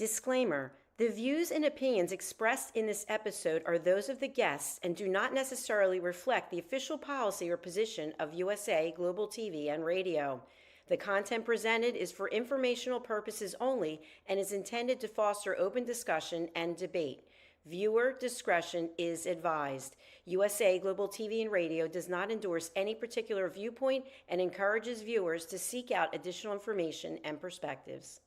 Disclaimer: the views and opinions expressed in this episode are those of the guests and do not necessarily reflect the official policy or position of USA Global TV and Radio. The content presented is for informational purposes only and is intended to foster open discussion and debate. Viewer discretion is advised. USA Global TV and Radio does not endorse any particular viewpoint and encourages viewers to seek out additional information and perspectives.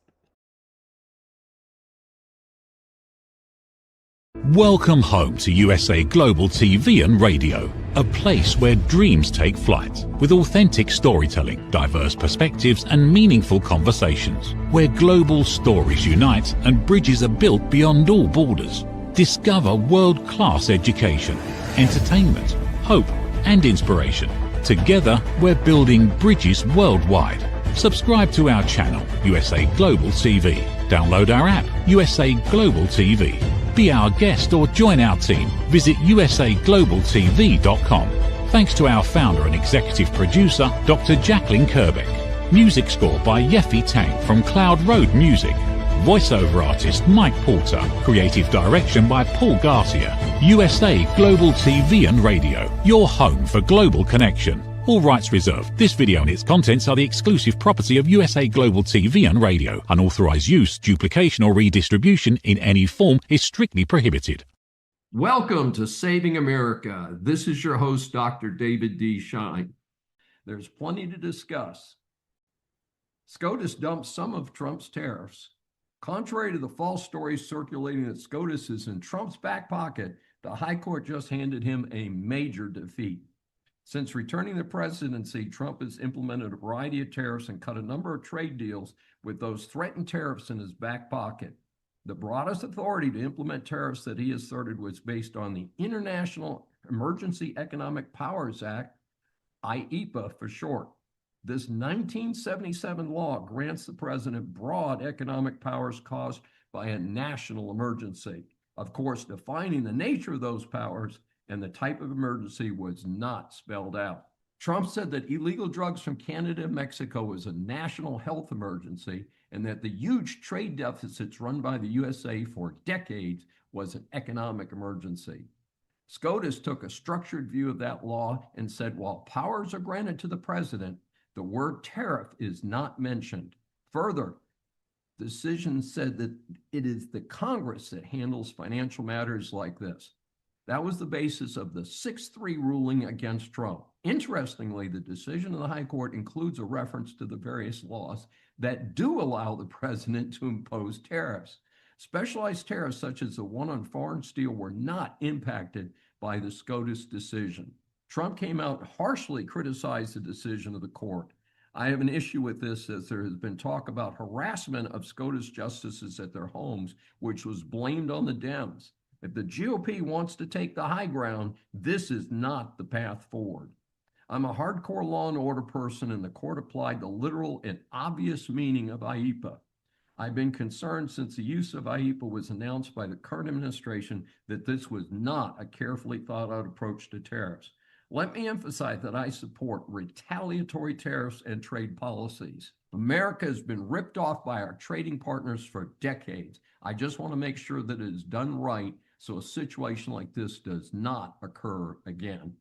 Welcome home to USA Global TV and Radio, a place where dreams take flight, with authentic storytelling, diverse perspectives and meaningful conversations, where global stories unite and bridges are built beyond all borders. Discover world-class education, entertainment, hope and inspiration. Together, we're building bridges worldwide. Subscribe to our channel, USA Global TV. Download our app, USA Global TV. Be our guest or join our team. Visit usaglobaltv.com. Thanks to our founder and executive producer, Dr. Jacqueline Kerbeck. Music score by Yeffy Tang from Cloud Road Music. Voiceover artist Mike Porter. Creative direction by Paul Garcia. USA Global TV and Radio, your home for global connection. All rights reserved. This video and its contents are the exclusive property of USA Global TV and Radio. Unauthorized use, duplication or redistribution in any form is strictly prohibited. Welcome to Saving America. This is your host, Dr. David D. SCHEIN. There's plenty to discuss. Scotus dumped some of Trump's tariffs. Contrary to the false stories circulating that Scotus is in Trump's back pocket, the High Court just handed him a major defeat. Since returning the presidency, Trump has implemented a variety of tariffs and cut a number of trade deals with those threatened tariffs in his back pocket. The broadest authority to implement tariffs that he asserted was based on the International Emergency Economic Powers Act, IEEPA for short. This 1977 law grants the president broad economic powers caused by a national emergency. Of course, defining the nature of those powers and the type of emergency was not spelled out. Trump said that illegal drugs from Canada and Mexico was a national health emergency and that the huge trade deficits run by the USA for decades was an economic emergency. Scotus took a structured view of that law and said while powers are granted to the president, the word tariff is not mentioned. Further, the decision said that it is the Congress that handles financial matters like this. That was the basis of the 6-3 ruling against Trump. Interestingly, the decision of the High Court includes a reference to the various laws that do allow the president to impose tariffs. Specialized tariffs such as the one on foreign steel were not impacted by the Scotus decision. Trump came out harshly criticized the decision of the court. I have an issue with this as there has been talk about harassment of SCOTUS justices at their homes, which was blamed on the Dems. If the GOP wants to take the high ground, this is not the path forward. I'm a hardcore law and order person, and the court applied the literal and obvious meaning of IEEPA. I've been concerned since the use of IEEPA was announced by the current administration that this was not a carefully thought out approach to tariffs. Let me emphasize that I support retaliatory tariffs and trade policies. America has been ripped off by our trading partners for decades. I just want to make sure that it is done right so a situation like this does not occur again.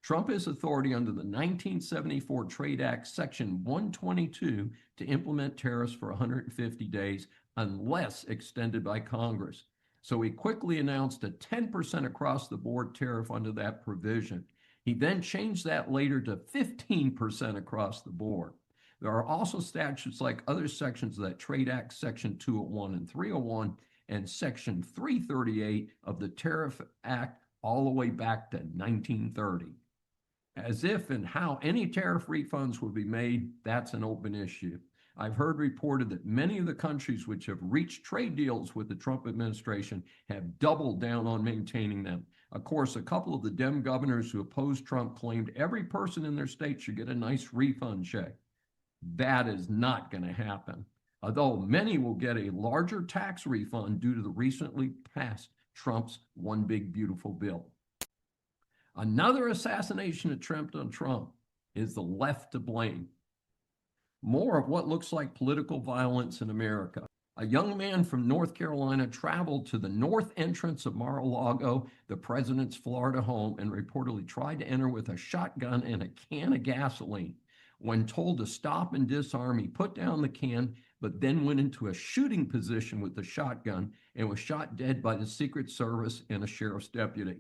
Trump has authority under the 1974 Trade Act, Section 122, to implement tariffs for 150 days unless extended by Congress. So he quickly announced a 10% across-the-board tariff under that provision. He then changed that later to 15% across the board. There are also statutes like other sections of that Trade Act, Section 201 and 301, and Section 338 of the Tariff Act all the way back to 1930. As if and how any tariff refunds will be made, that's an open issue. I've heard reported that many of the countries which have reached trade deals with the Trump administration have doubled down on maintaining them. Of course, a couple of the Dem governors who opposed Trump claimed every person in their state should get a nice refund check. That is not going to happen. Although many will get a larger tax refund due to the recently passed Trump's One Big Beautiful Bill. Another assassination attempt on Trump is the left to blame. More of what looks like political violence in America. A young man from North Carolina traveled to the north entrance of Mar-a-Lago, the president's Florida home, and reportedly tried to enter with a shotgun and a can of gasoline. When told to stop and disarm, he put down the can, but then went into a shooting position with the shotgun and was shot dead by the Secret Service and a sheriff's deputy.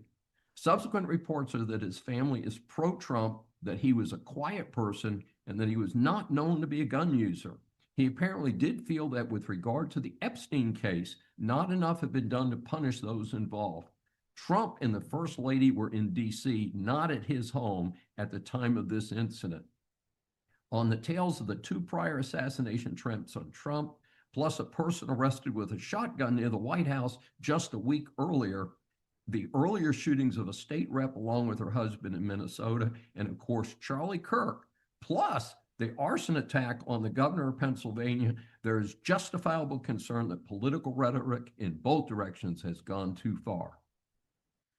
Subsequent reports are that his family is pro-Trump, that he was a quiet person, and that he was not known to be a gun user. He apparently did feel that with regard to the Epstein case, not enough had been done to punish those involved. Trump and the First Lady were in D.C., not at his home at the time of this incident. On the tails of the 2 prior assassination attempts on Trump, plus a person arrested with a shotgun near the White House just a week earlier, the earlier shootings of a state rep along with her husband in Minnesota, and of course, Charlie Kirk, plus the arson attack on the governor of Pennsylvania, there is justifiable concern that political rhetoric in both directions has gone too far.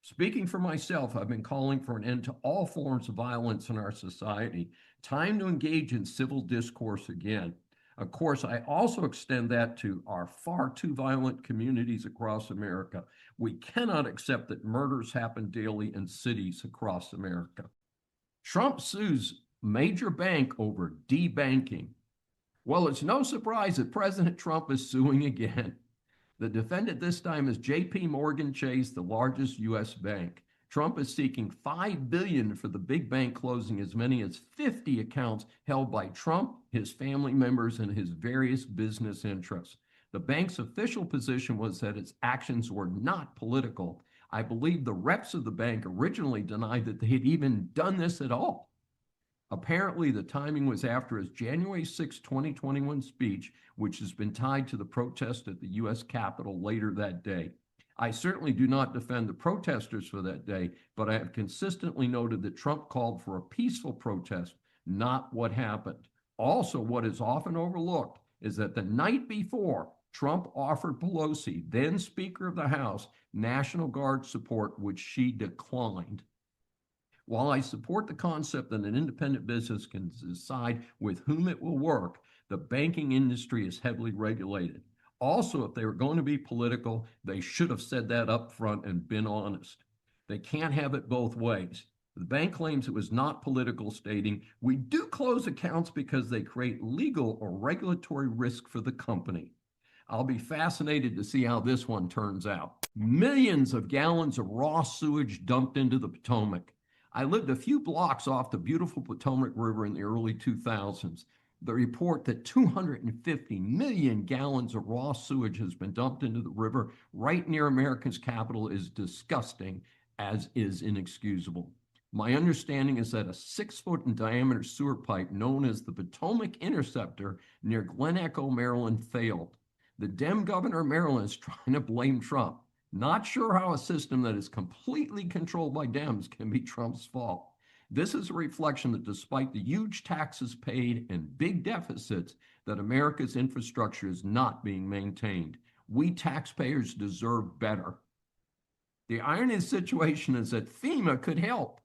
Speaking for myself, I've been calling for an end to all forms of violence in our society. Time to engage in civil discourse again. Of course, I also extend that to our far too violent communities across America. We cannot accept that murders happen daily in cities across America. Trump sues major bank over debanking. Well, it's no surprise that President Trump is suing again. The defendant this time is J.P. Morgan Chase, the largest U.S. bank. Trump is seeking $5 billion for the big bank closing as many as 50 accounts held by Trump, his family members, and his various business interests. The bank's official position was that its actions were not political. I believe the reps of the bank originally denied that they had even done this at all. Apparently, the timing was after his January 6, 2021 speech, which has been tied to the protest at the U.S. Capitol later that day. I certainly do not defend the protesters for that day, but I have consistently noted that Trump called for a peaceful protest, not what happened. Also, what is often overlooked is that the night before, Trump offered Pelosi, then Speaker of the House, National Guard support, which she declined. While I support the concept that an independent business can decide with whom it will work, the banking industry is heavily regulated. Also, if they were going to be political, they should have said that up front and been honest. They can't have it both ways. The bank claims it was not political, stating, "We do close accounts because they create legal or regulatory risk for the company." I'll be fascinated to see how this one turns out. Millions of gallons of raw sewage dumped into the Potomac. I lived a few blocks off the beautiful Potomac River in the early 2000s. The report that 250 million gallons of raw sewage has been dumped into the river right near America's capital is disgusting, as is inexcusable. My understanding is that a 6-foot in diameter sewer pipe known as the Potomac Interceptor near Glen Echo, Maryland, failed. The Dem governor of Maryland is trying to blame Trump. Not sure how a system that is completely controlled by Dems can be Trump's fault. This is a reflection that despite the huge taxes paid and big deficits, that America's infrastructure is not being maintained. We taxpayers deserve better. The irony of the situation is that FEMA could help.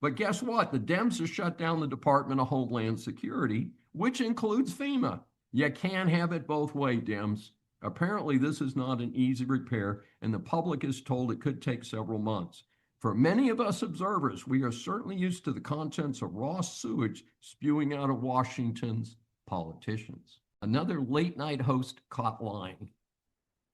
But guess what? The Dems have shut down the Department of Homeland Security, which includes FEMA. You can't have it both ways, Dems. Apparently, this is not an easy repair, and the public is told it could take several months. For many of us observers, we are certainly used to the contents of raw sewage spewing out of Washington's politicians. Another late-night host caught lying.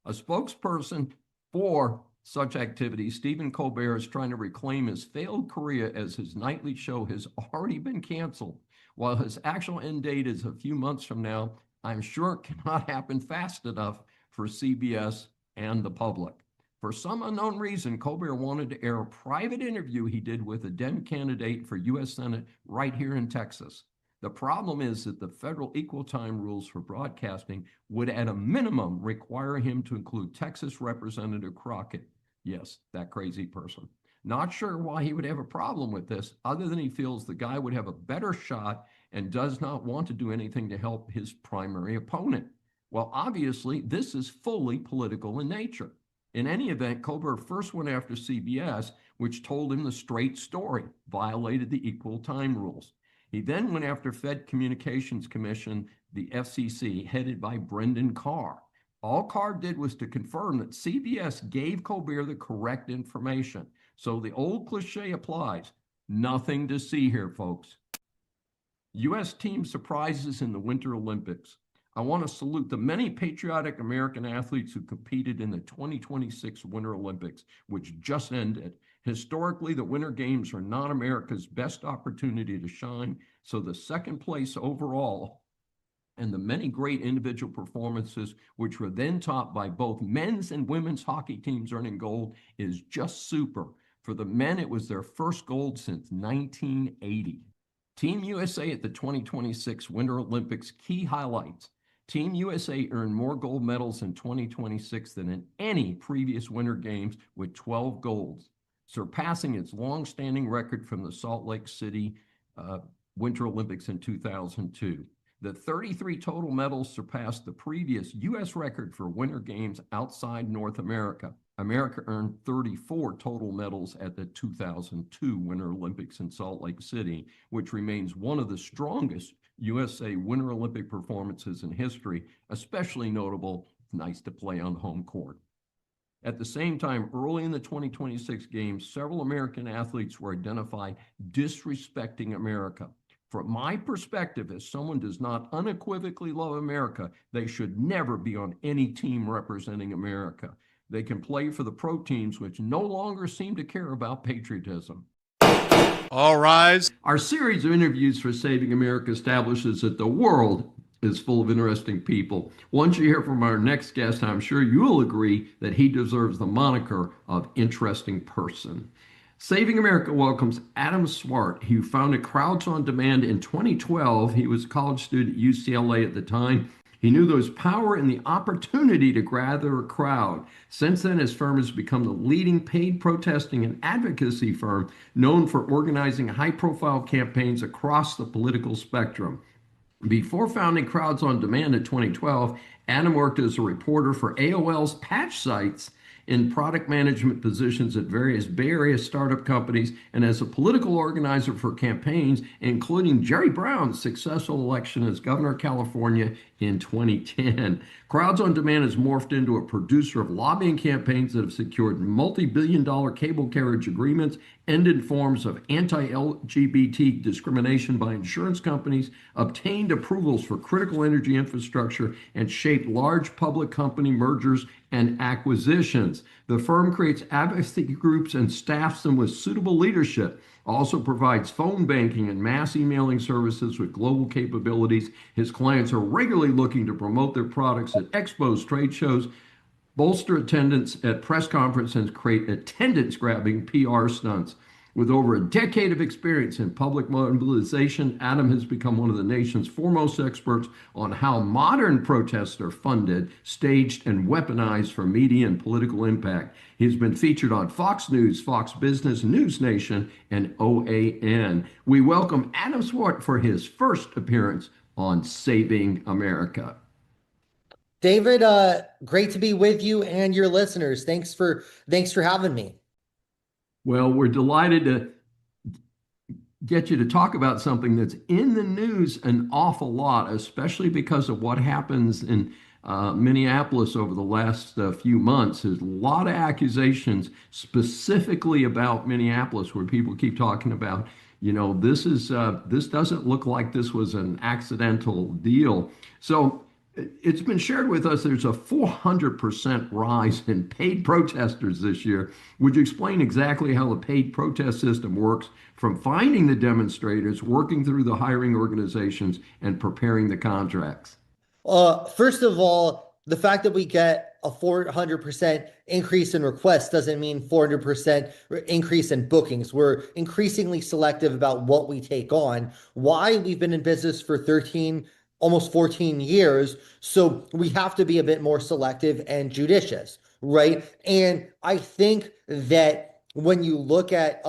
A spokesperson for such activities, Stephen Colbert, is trying to reclaim his failed career as his nightly show has already been canceled. While his actual end date is a few months from now, I'm sure it cannot happen fast enough for CBS and the public. For some unknown reason, Colbert wanted to air a private interview he did with a Dem candidate for U.S. Senate right here in Texas. The problem is that the federal equal time rules for broadcasting would at a minimum require him to include Texas Representative Crockett. Yes, that crazy person. Not sure why he would have a problem with this, other than he feels the guy would have a better shot and does not want to do anything to help his primary opponent. Well, obviously, this is fully political in nature. In any event, Colbert first went after CBS, which told him the straight story, violated the equal time rules. He then went after Fed Communications Commission, the FCC, headed by Brendan Carr. All Carr did was to confirm that CBS gave Colbert the correct information. So the old cliche applies. Nothing to see here, folks. U.S. team surprises in the Winter Olympics. I want to salute the many patriotic American athletes who competed in the 2026 Winter Olympics, which just ended. Historically, the Winter Games are not America's best opportunity to shine, so the second place overall and the many great individual performances, which were then topped by both men's and women's hockey teams earning gold, is just super. For the men, it was their first gold since 1980. Team USA at the 2026 Winter Olympics key highlights. Team USA earned more gold medals in 2026 than in any previous Winter Games with 12 golds, surpassing its long-standing record from the Salt Lake City Winter Olympics in 2002. The 33 total medals surpassed the previous U.S. record for Winter Games outside North America. America earned 34 total medals at the 2002 Winter Olympics in Salt Lake City, which remains one of the strongest USA Winter Olympic performances in history, especially notable, nice to play on home court. At the same time, early in the 2026 games, several American athletes were identified disrespecting America. From my perspective, as someone does not unequivocally love America, they should never be on any team representing America. They can play for the pro teams, which no longer seem to care about patriotism. All rise. Our series of interviews for Saving America establishes that the world is full of interesting people. Once you hear from our next guest, I'm sure you'll agree that he deserves the moniker of interesting person. Saving America welcomes Adam Swart, who founded Crowds on Demand in 2012. He was a college student at UCLA at the time. He knew there was power in the opportunity to gather a crowd. Since then, his firm has become the leading paid protesting and advocacy firm known for organizing high-profile campaigns across the political spectrum. Before founding Crowds on Demand in 2012, Adam worked as a reporter for AOL's patch sites in product management positions at various Bay Area startup companies and as a political organizer for campaigns, including Jerry Brown's successful election as governor of California in 2010. Crowds on Demand has morphed into a producer of lobbying campaigns that have secured multi-billion-dollar cable carriage agreements, ended forms of anti-LGBT discrimination by insurance companies, obtained approvals for critical energy infrastructure, and shaped large public company mergers and acquisitions. The firm creates advocacy groups and staffs them with suitable leadership. Also provides phone banking and mass emailing services with global capabilities. His clients are regularly looking to promote their products at expos, trade shows, bolster attendance at press conferences, and create attendance-grabbing PR stunts. With over a decade of experience in public mobilization, Adam has become one of the nation's foremost experts on how modern protests are funded, staged, and weaponized for media and political impact. He's been featured on Fox News, Fox Business, News Nation, and OAN. We welcome Adam Swart for his first appearance on Saving America. David, great to be with you and your listeners. Thanks for having me. Well, we're delighted to get you to talk about something that's in the news an awful lot, especially because of what happens in Minneapolis over the last few months. There's a lot of accusations specifically about Minneapolis where people keep talking about, this doesn't look like this was an accidental deal. So it's been shared with us there's a 400% rise in paid protesters this year. Would you explain exactly how the paid protest system works, from finding the demonstrators, working through the hiring organizations, and preparing the contracts? First of all, the fact that we get a 400% increase in requests doesn't mean 400% increase in bookings. We're increasingly selective about what we take on. Why? We've been in business for almost 14 years. So we have to be a bit more selective and judicious, right? And I think that when you look at,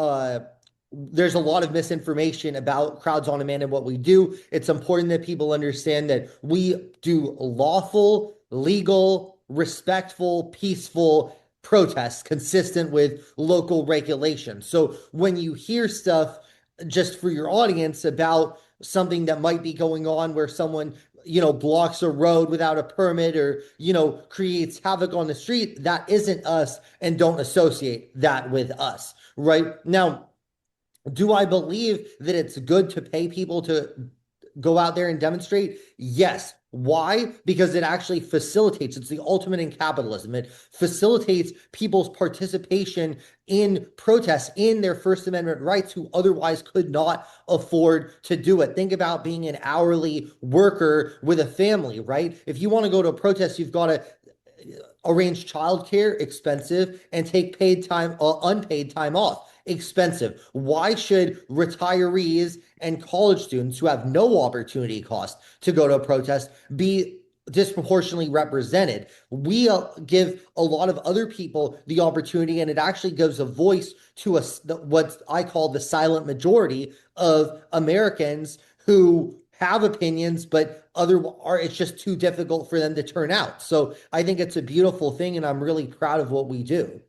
there's a lot of misinformation about Crowds on Demand and what we do. It's important that people understand that we do lawful, legal, respectful, peaceful protests consistent with local regulations. So when you hear stuff, just for your audience, about something that might be going on where someone blocks a road without a permit or, creates havoc on the street, that isn't us, and don't associate that with us, right? Now, do I believe that it's good to pay people to go out there and demonstrate? Yes. Why? Because it actually facilitates, it's the ultimate in capitalism. It facilitates people's participation in protests, in their First Amendment rights, who otherwise could not afford to do it. Think about being an hourly worker with a family, right? If you want to go to a protest, you've got to arrange childcare, expensive, and take paid time, unpaid time off, expensive. Why should retirees and college students who have no opportunity cost to go to a protest be disproportionately represented? We give a lot of other people the opportunity, and it actually gives a voice to what I call the silent majority of Americans who have opinions, but it's just too difficult for them to turn out. So I think it's a beautiful thing, and I'm really proud of what we do.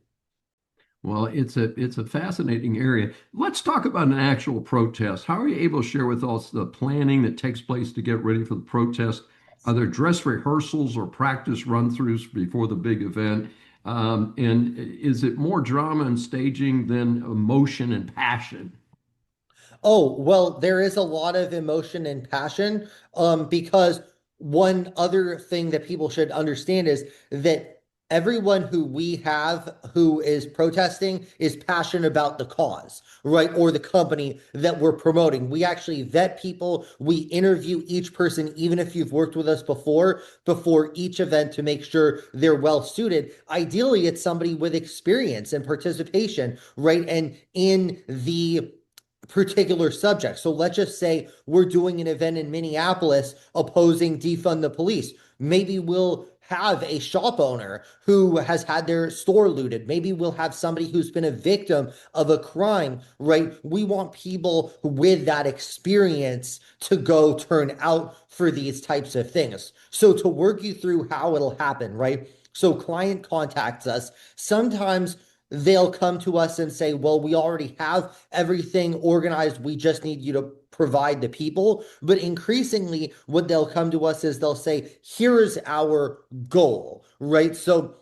Well, it's a fascinating area. Let's talk about an actual protest. How are you able to share with us the planning that takes place to get ready for the protest? Are there dress rehearsals or practice run-throughs before the big event? And is it more drama and staging than emotion and passion? Oh, well, there is a lot of emotion and passion, because one other thing that people should understand is that everyone who we have who is protesting is passionate about the cause, right? Or the company that we're promoting. We actually vet people. We interview each person, even if you've worked with us before each event, to make sure they're well suited. Ideally, it's somebody with experience and participation, right? And in the particular subject. So let's just say we're doing an event in Minneapolis opposing defund the police. Maybe we'll have a shop owner who has had their store looted. Maybe we'll have somebody who's been a victim of a crime, right? We want people with that experience to go turn out for these types of things. So to work you through how it'll happen, right? So client contacts us. Sometimes they'll come to us and say, well, we already have everything organized. We just need you to provide the people. But increasingly, what they'll come to us is they'll say, here's our goal, right? So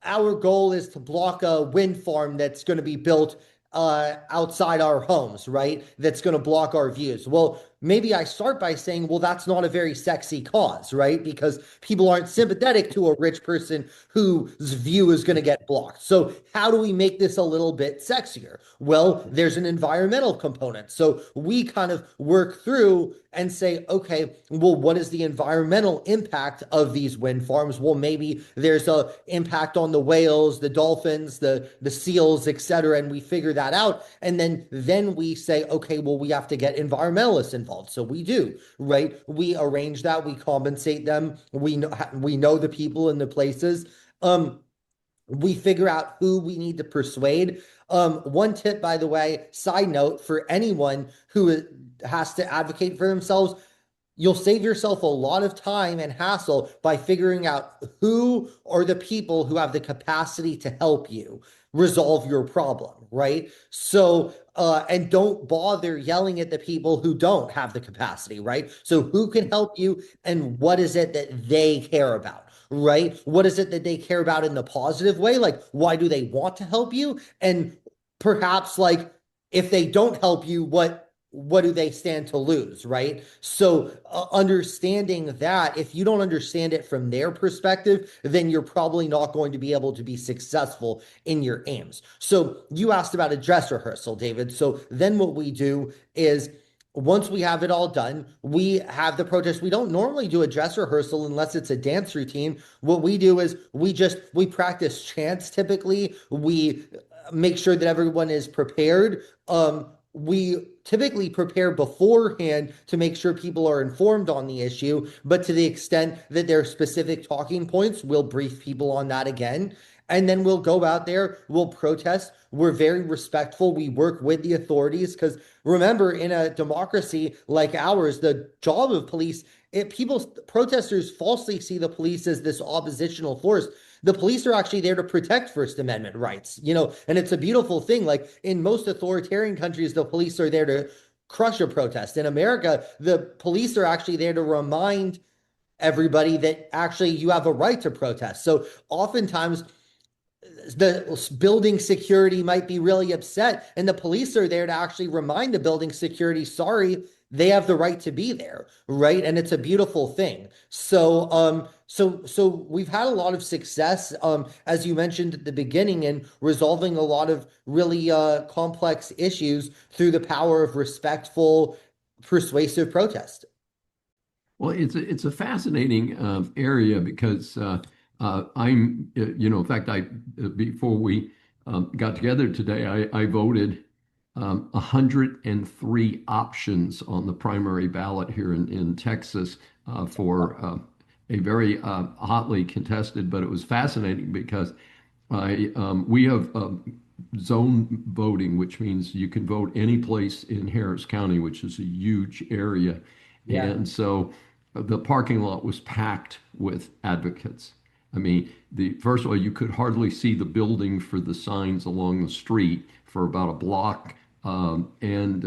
our goal is to block a wind farm that's going to be built outside our homes, right? That's going to block our views. Well, maybe I start by saying, well, that's not a very sexy cause, right? Because people aren't sympathetic to a rich person whose view is going to get blocked. So how do we make this a little bit sexier? Well, there's an environmental component. So we kind of work through and say, okay, well, what is the environmental impact of these wind farms? Well, maybe there's a impact on the whales, the dolphins, the seals, etc. And we figure that out. And then we say, okay, well, we have to get environmentalists involved. So we do, right? We arrange that, we compensate them. We know the people in the places. We figure out who we need to persuade. One tip, by the way, side note, for anyone who has to advocate for themselves, you'll save yourself a lot of time and hassle by figuring out who are the people who have the capacity to help you resolve your problem, right? So, and don't bother yelling at the people who don't have the capacity, right? So who can help you, and what is it that they care about, right? What is it that they care about in the positive way? Like, why do they want to help you? And perhaps, like, if they don't help you, what do they stand to lose, right? So understanding that, if you don't understand it from their perspective, then you're probably not going to be able to be successful in your aims. So you asked about a dress rehearsal, David. So then what we do is, once we have it all done, we have the protest. We don't normally do a dress rehearsal unless it's a dance routine. What we do is we practice chants typically. We make sure that everyone is prepared. We typically prepare beforehand to make sure people are informed on the issue, but to the extent that there are specific talking points, we'll brief people on that again. And then we'll go out there, we'll protest. We're very respectful. We work with the authorities because remember, in a democracy like ours, the job of police, protesters falsely see the police as this oppositional force. The police are actually there to protect First Amendment rights, and it's a beautiful thing. Like in most authoritarian countries, the police are there to crush a protest. In America, the police are actually there to remind everybody that actually you have a right to protest. So oftentimes the building security might be really upset, and the police are there to actually remind the building security, sorry, they have the right to be there, right? And it's a beautiful thing. So we've had a lot of success, as you mentioned at the beginning, in resolving a lot of really complex issues through the power of respectful, persuasive protest. Well, it's a fascinating area because I'm, in fact, before we got together today, I voted 103 options on the primary ballot here in Texas for a very hotly contested, but it was fascinating because we have zone voting, which means you can vote any place in Harris County, which is a huge area. Yeah. And so the parking lot was packed with advocates. I mean, first of all, you could hardly see the building for the signs along the street for about a block. And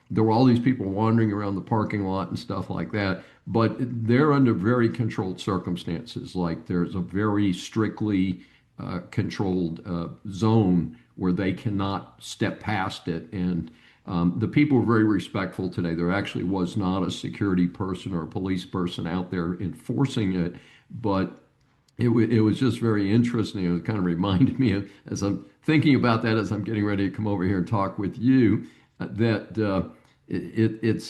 there were all these people wandering around the parking lot and stuff like that. But they're under very controlled circumstances. Like there's a very strictly controlled zone where they cannot step past it. And the people were very respectful today. There actually was not a security person or a police person out there enforcing it, but it was just very interesting. It kind of reminded me of, as I'm thinking about that, as I'm getting ready to come over here and talk with you, that it's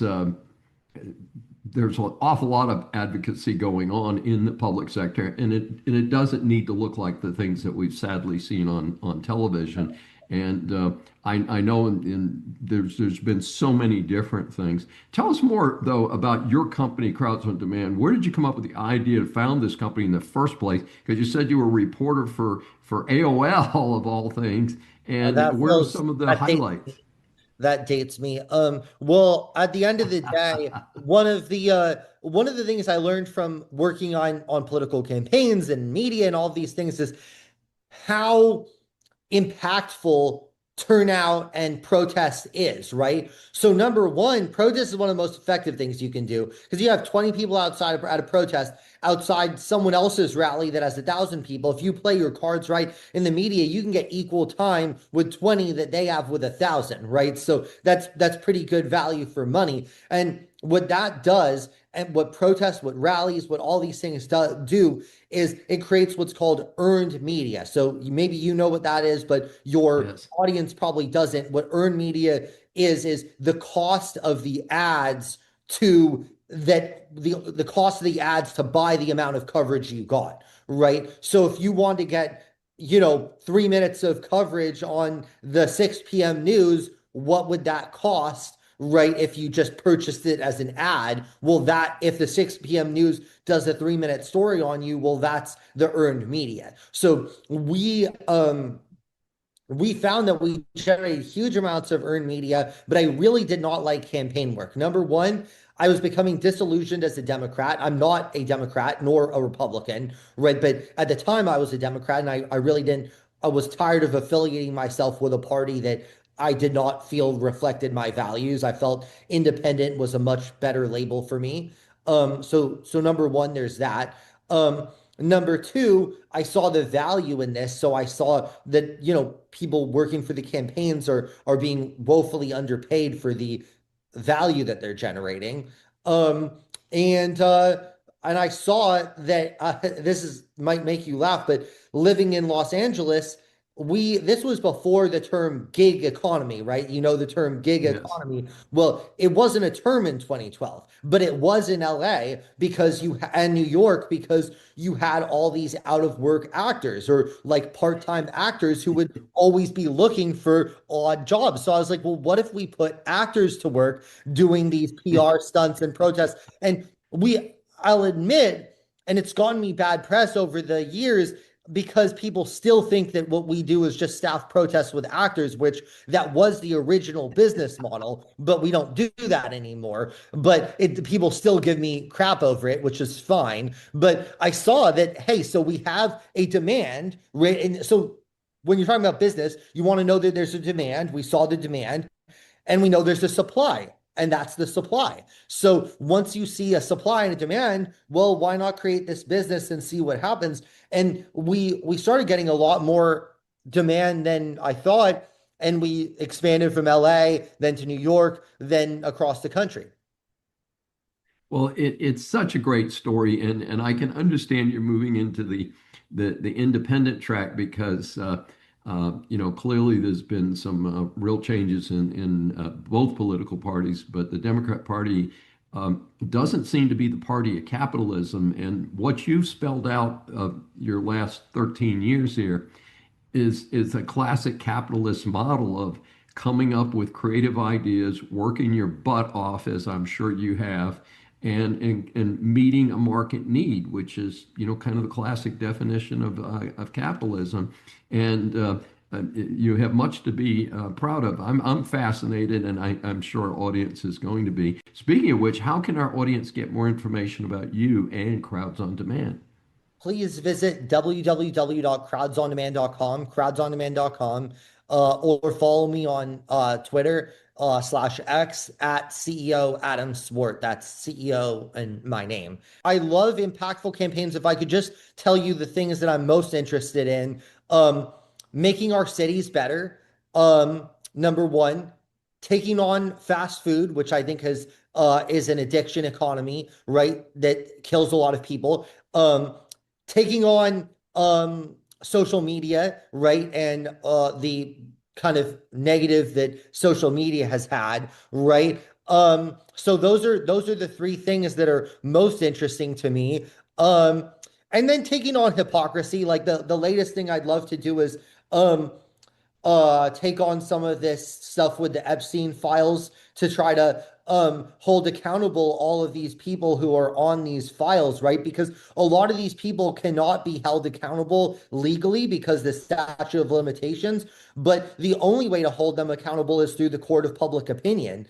there's an awful lot of advocacy going on in the public sector, and it doesn't need to look like the things that we've sadly seen on television. And I know there's been so many different things. Tell us more, though, about your company, Crowds on Demand. Where did you come up with the idea to found this company in the first place? Because you said you were a reporter for AOL, of all things. And where are some of the highlights? That dates me. Well, at the end of the day, one of the things I learned from working on political campaigns and media and all these things is how impactful turnout and protest is, right? So number one, protest is one of the most effective things you can do because you have 20 people outside at a protest outside someone else's rally that has 1,000 people. If you play your cards right in the media, you can get equal time with 20 that they have with 1,000, right? So that's pretty good value for money. And what that does, and what protests, what rallies, what all these things do is it creates what's called earned media. So maybe you know what that is, but your audience probably doesn't. What earned media is the cost of the ads to that the cost of the ads to buy the amount of coverage you got, right? So if you want to get 3 minutes of coverage on the 6 p.m. news, what would that cost? Right, if you just purchased it as an ad, well, that if the 6 p.m. news does a 3-minute story on you, well, that's the earned media. So we found that we generated huge amounts of earned media, but I really did not like campaign work. Number one, I was becoming disillusioned as a Democrat. I'm not a Democrat nor a Republican, right? But at the time I was a Democrat, and I really didn't. I was tired of affiliating myself with a party that I did not feel reflected my values. I felt independent was a much better label for me. So number one, there's that. Number two, I saw the value in this. So I saw that, people working for the campaigns are being woefully underpaid for the value that they're generating. And I saw that this might make you laugh, but living in Los Angeles, this was before the term gig economy, right? You know the term gig economy. Well, it wasn't a term in 2012, but it was in LA and New York because you had all these out of work actors or like part-time actors who would always be looking for odd jobs. So I was like, well, what if we put actors to work doing these PR stunts and protests? And I'll admit, and it's gotten me bad press over the years, because people still think that what we do is just staff protests with actors, which that was the original business model, but we don't do that anymore. But people still give me crap over it, which is fine. But I saw that, hey, so we have a demand, right? And so when you're talking about business, you want to know that there's a demand. We saw the demand, and we know there's a supply. and that's the supply. So once you see a supply and a demand, well, why not create this business and see what happens? And we started getting a lot more demand than I thought, and we expanded from LA, then to New York, then across the country. Well, it's such a great story, and I can understand you're moving into the independent track because clearly there's been some real changes in both political parties, but the Democrat Party doesn't seem to be the party of capitalism. And what you've spelled out of your last 13 years here is a classic capitalist model of coming up with creative ideas, working your butt off, as I'm sure you have, and meeting a market need, which is kind of the classic definition of capitalism. And you have much to be proud of. I'm fascinated, and I'm sure our audience is going to be. Speaking of which, how can our audience get more information about you and Crowds on Demand? Please visit www.crowdsondemand.com, or follow me on Twitter /X at CEO Adam Swart. That's CEO and my name. I love impactful campaigns. If I could just tell you the things that I'm most interested in, making our cities better. Number one, taking on fast food, which I think is an addiction economy, right? That kills a lot of people. Taking on social media, right? And the kind of negative that social media has had, right? So those are the three things that are most interesting to me. And then taking on hypocrisy, like the latest thing I'd love to do is take on some of this stuff with the Epstein files to try to hold accountable all of these people who are on these files, right? Because a lot of these people cannot be held accountable legally because the statute of limitations, but the only way to hold them accountable is through the court of public opinion,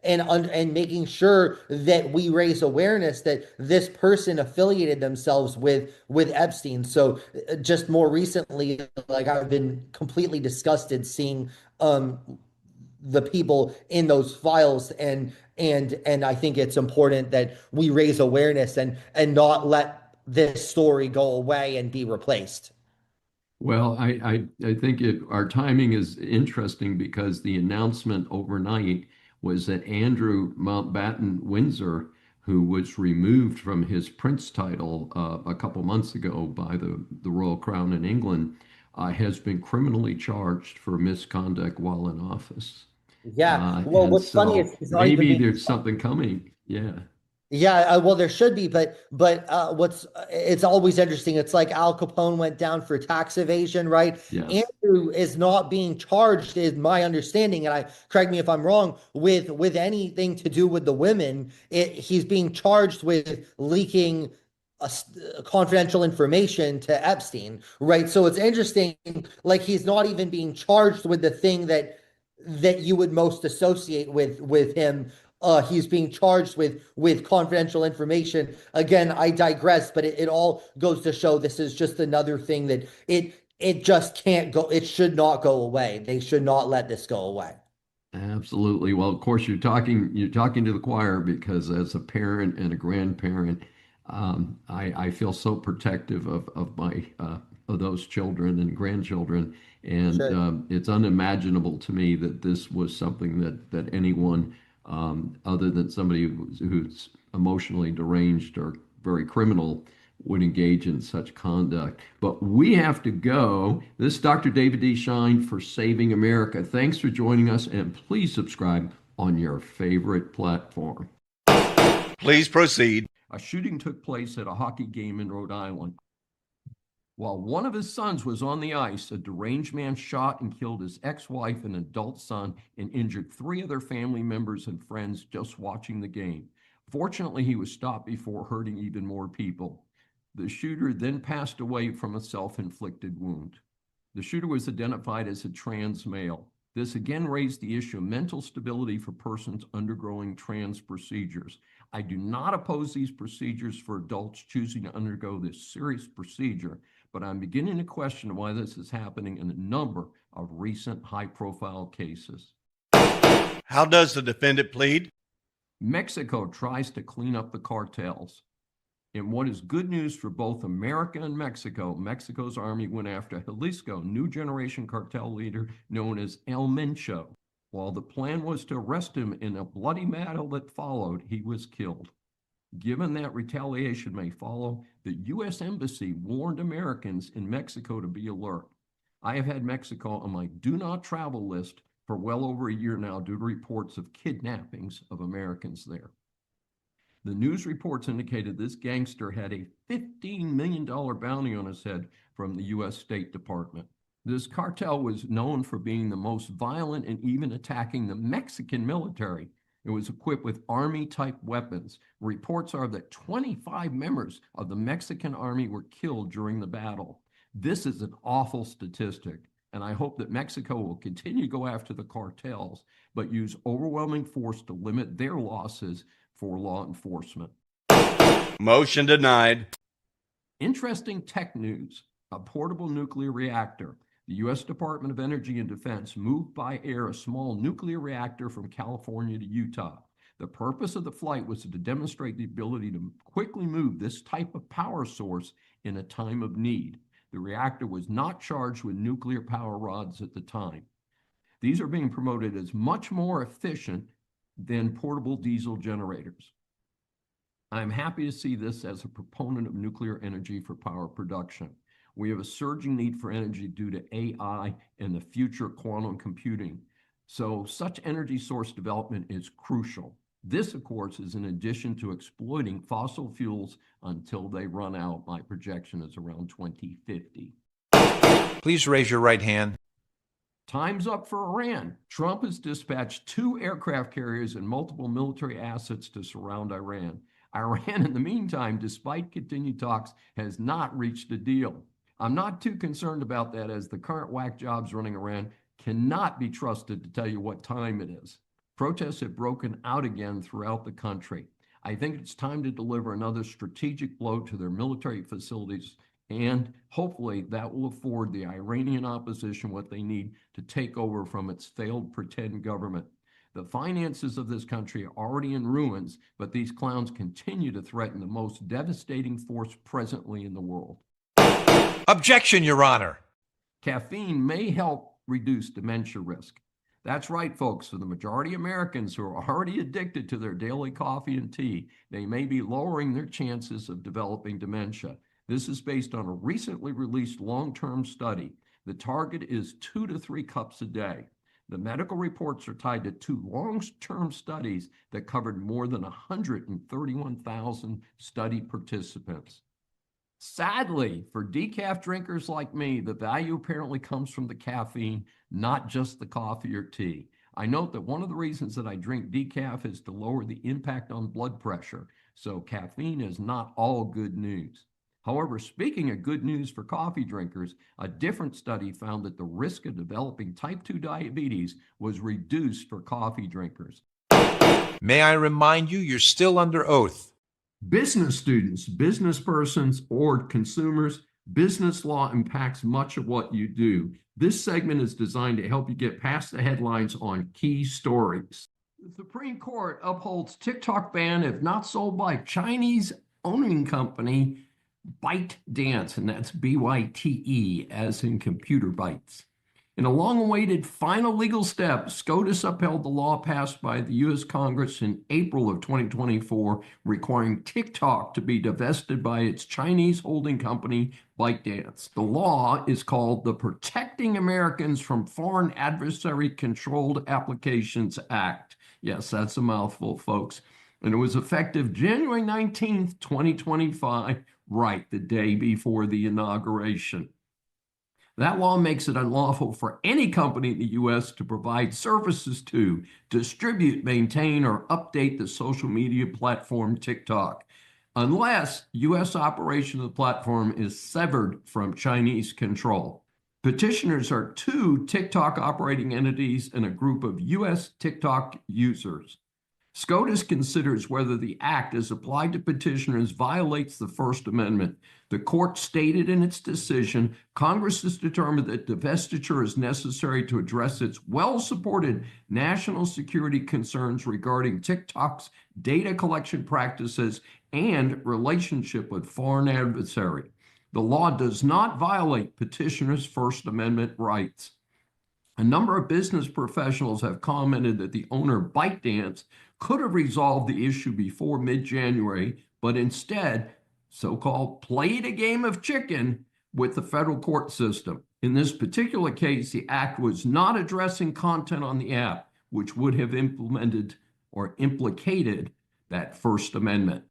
and making sure that we raise awareness that this person affiliated themselves with Epstein. So just more recently, like, I've been completely disgusted seeing the people in those files, and I think it's important that we raise awareness and not let this story go away and be replaced. Well, I think our timing is interesting because the announcement overnight was that Andrew Mountbatten Windsor, who was removed from his prince title a couple months ago by the Royal Crown in England, has been criminally charged for misconduct while in office. Yeah. Well, And what's funny so is he's not even maybe being. there's something coming. Yeah. Yeah, well, there should be, but it's always interesting. It's like Al Capone went down for tax evasion, right? Yes. Andrew is not being charged, is my understanding, and correct me if I'm wrong, with anything to do with the women. He's being charged with leaking confidential information to Epstein, right? So it's interesting, like, he's not even being charged with the thing that you would most associate with him. He's being charged with confidential information. Again, I digress, but it all goes to show this is just another thing that it just can't go. It should not go away. They should not let this go away. Absolutely. Well, of course, you're talking to the choir because as a parent and a grandparent, I feel so protective of my of those children and grandchildren, and Sure. it's unimaginable to me that this was something that anyone other than somebody who's emotionally deranged or very criminal would engage in such conduct. But we have to go. This is Dr. David D. Schein for Saving America. Thanks for joining us, and please subscribe on your favorite platform. Please proceed. A shooting took place at a hockey game in Rhode Island. While one of his sons was on the ice, a deranged man shot and killed his ex-wife and adult son and injured 3 other family members and friends just watching the game. Fortunately, he was stopped before hurting even more people. The shooter then passed away from a self-inflicted wound. The shooter was identified as a trans male. This again raised the issue of mental stability for persons undergoing trans procedures. I do not oppose these procedures for adults choosing to undergo this serious procedure, but I'm beginning to question why this is happening in a number of recent high-profile cases. How does the defendant plead? Mexico tries to clean up the cartels. In what is good news for both America and Mexico, Mexico's army went after Jalisco, new generation cartel leader known as El Mencho. While the plan was to arrest him in a bloody battle that followed, he was killed. Given that retaliation may follow, the U.S. Embassy warned Americans in Mexico to be alert. I have had Mexico on my do not travel list for well over a year now due to reports of kidnappings of Americans there. The news reports indicated this gangster had a $15 million bounty on his head from the U.S. State Department. This cartel was known for being the most violent and even attacking the Mexican military. It was equipped with army-type weapons. Reports are that 25 members of the Mexican army were killed during the battle. This is an awful statistic, and I hope that Mexico will continue to go after the cartels, but use overwhelming force to limit their losses for law enforcement. Motion denied. Interesting tech news. A portable nuclear reactor. The U.S. Department of Energy and Defense moved by air a small nuclear reactor from California to Utah. The purpose of the flight was to demonstrate the ability to quickly move this type of power source in a time of need. The reactor was not charged with nuclear power rods at the time. These are being promoted as much more efficient than portable diesel generators. I'm happy to see this as a proponent of nuclear energy for power production. We have a surging need for energy due to AI and the future quantum computing. So such energy source development is crucial. This, of course, is in addition to exploiting fossil fuels until they run out. My projection is around 2050. Please raise your right hand. Time's up for Iran. Trump has dispatched 2 aircraft carriers and multiple military assets to surround Iran. Iran, in the meantime, despite continued talks, has not reached a deal. I'm not too concerned about that, as the current whack jobs running Iran cannot be trusted to tell you what time it is. Protests have broken out again throughout the country. I think it's time to deliver another strategic blow to their military facilities, and hopefully that will afford the Iranian opposition what they need to take over from its failed pretend government. The finances of this country are already in ruins, but these clowns continue to threaten the most devastating force presently in the world. Objection, Your Honor. Caffeine may help reduce dementia risk. That's right, folks. For the majority of Americans who are already addicted to their daily coffee and tea, they may be lowering their chances of developing dementia. This is based on a recently released long-term study. The target is 2 to 3 cups a day. The medical reports are tied to 2 long-term studies that covered more than 131,000 study participants. Sadly, for decaf drinkers like me, the value apparently comes from the caffeine, not just the coffee or tea. I note that one of the reasons that I drink decaf is to lower the impact on blood pressure, so caffeine is not all good news. However, speaking of good news for coffee drinkers, a different study found that the risk of developing type 2 diabetes was reduced for coffee drinkers. May I remind you, you're still under oath. Business students, business persons, or consumers, business law impacts much of what you do. This segment is designed to help you get past the headlines on key stories. The Supreme Court upholds TikTok ban if not sold by Chinese owning company ByteDance, and that's BYTE, as in computer bytes. In a long-awaited final legal step, Scotus upheld the law passed by the U.S. Congress in April of 2024, requiring TikTok to be divested by its Chinese holding company, ByteDance. The law is called the Protecting Americans from Foreign Adversary Controlled Applications Act. Yes, that's a mouthful, folks. And it was effective January 19th, 2025, right, the day before the inauguration. That law makes it unlawful for any company in the U.S. to provide services to, distribute, maintain, or update the social media platform TikTok, unless U.S. operation of the platform is severed from Chinese control. Petitioners are 2 TikTok operating entities and a group of U.S. TikTok users. Scotus considers whether the act as applied to petitioners violates the First Amendment. The court stated in its decision, Congress has determined that divestiture is necessary to address its well-supported national security concerns regarding TikTok's data collection practices and relationship with foreign adversary. The law does not violate petitioners' First Amendment rights. A number of business professionals have commented that the owner ByteDance could have resolved the issue before mid-January, but instead, so-called played a game of chicken with the federal court system. In this particular case, the act was not addressing content on the app, which would have implemented or implicated that First Amendment.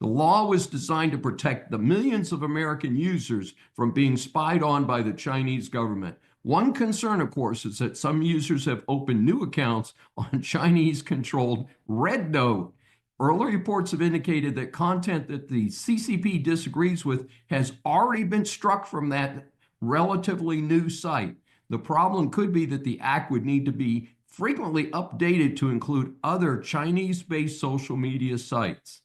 The law was designed to protect the millions of American users from being spied on by the Chinese government. One concern, of course, is that some users have opened new accounts on Chinese-controlled Red Note. Early reports have indicated that content that the CCP disagrees with has already been struck from that relatively new site. The problem could be that the act would need to be frequently updated to include other Chinese-based social media sites.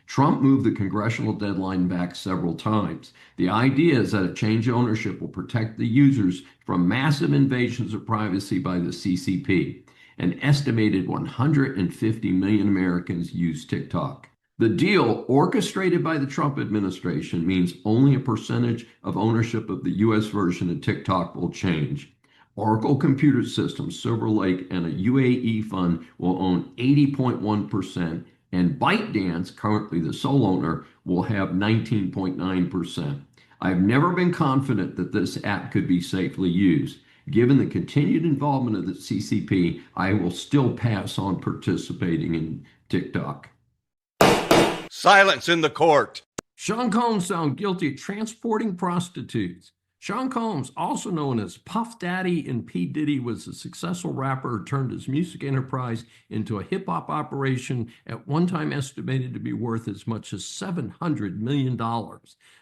Trump moved the congressional deadline back several times. The idea is that a change of ownership will protect the users from massive invasions of privacy by the CCP. An estimated 150 million Americans use TikTok. The deal, orchestrated by the Trump administration, means only a percentage of ownership of the U.S. version of TikTok will change. Oracle Computer Systems, Silver Lake, and a UAE fund will own 80.1%. And ByteDance, currently the sole owner, will have 19.9%. I've never been confident that this app could be safely used. Given the continued involvement of the CCP, I will still pass on participating in TikTok. Silence in the court. Sean Combs found guilty of transporting prostitutes. Sean Combs, also known as Puff Daddy and P. Diddy, was a successful rapper who turned his music enterprise into a hip-hop operation at one time estimated to be worth as much as $700 million.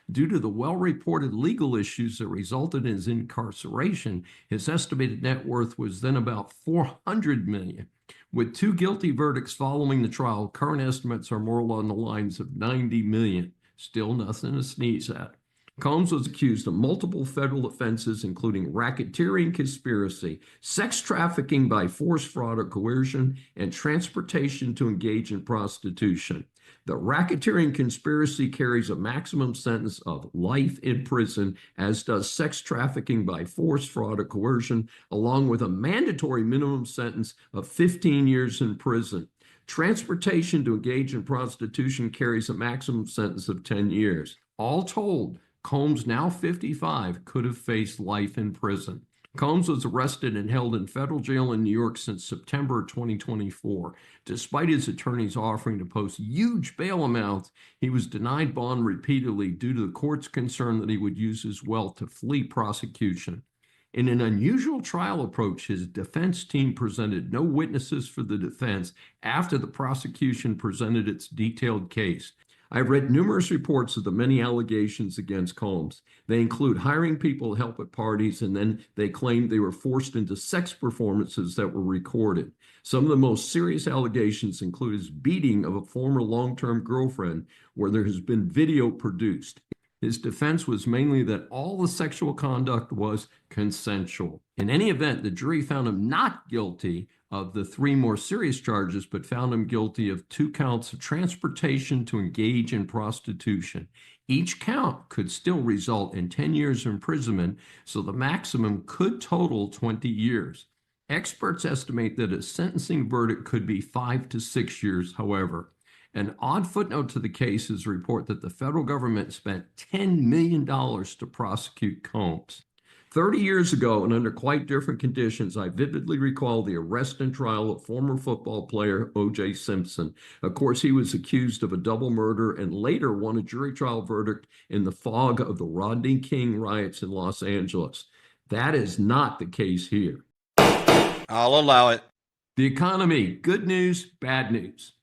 Due to the well-reported legal issues that resulted in his incarceration, his estimated net worth was then about $400 million. With 2 guilty verdicts following the trial, current estimates are more along the lines of $90 million. Still nothing to sneeze at. Combs was accused of multiple federal offenses, including racketeering conspiracy, sex trafficking by force, fraud, or coercion, and transportation to engage in prostitution. The racketeering conspiracy carries a maximum sentence of life in prison, as does sex trafficking by force, fraud, or coercion, along with a mandatory minimum sentence of 15 years in prison. Transportation to engage in prostitution carries a maximum sentence of 10 years. All told, Combs, now 55, could have faced life in prison. Combs was arrested and held in federal jail in New York since September 2024. Despite his attorneys offering to post huge bail amounts, he was denied bond repeatedly due to the court's concern that he would use his wealth to flee prosecution. In an unusual trial approach, his defense team presented no witnesses for the defense after the prosecution presented its detailed case. I've read numerous reports of the many allegations against Combs. They include hiring people to help at parties, and then they claimed they were forced into sex performances that were recorded. Some of the most serious allegations include his beating of a former long-term girlfriend, where there has been video produced. His defense was mainly that all the sexual conduct was consensual. In any event, the jury found him not guilty of the 3 more serious charges, but found him guilty of 2 counts of transportation to engage in prostitution. Each count could still result in 10 years imprisonment, so the maximum could total 20 years. Experts estimate that a sentencing verdict could be 5 to 6 years, however. An odd footnote to the case is a report that the federal government spent $10 million to prosecute Combs. 30 years ago, and under quite different conditions, I vividly recall the arrest and trial of former football player O.J. Simpson. Of course, he was accused of a double murder and later won a jury trial verdict in the fog of the Rodney King riots in Los Angeles. That is not the case here. I'll allow it. The economy, good news, bad news.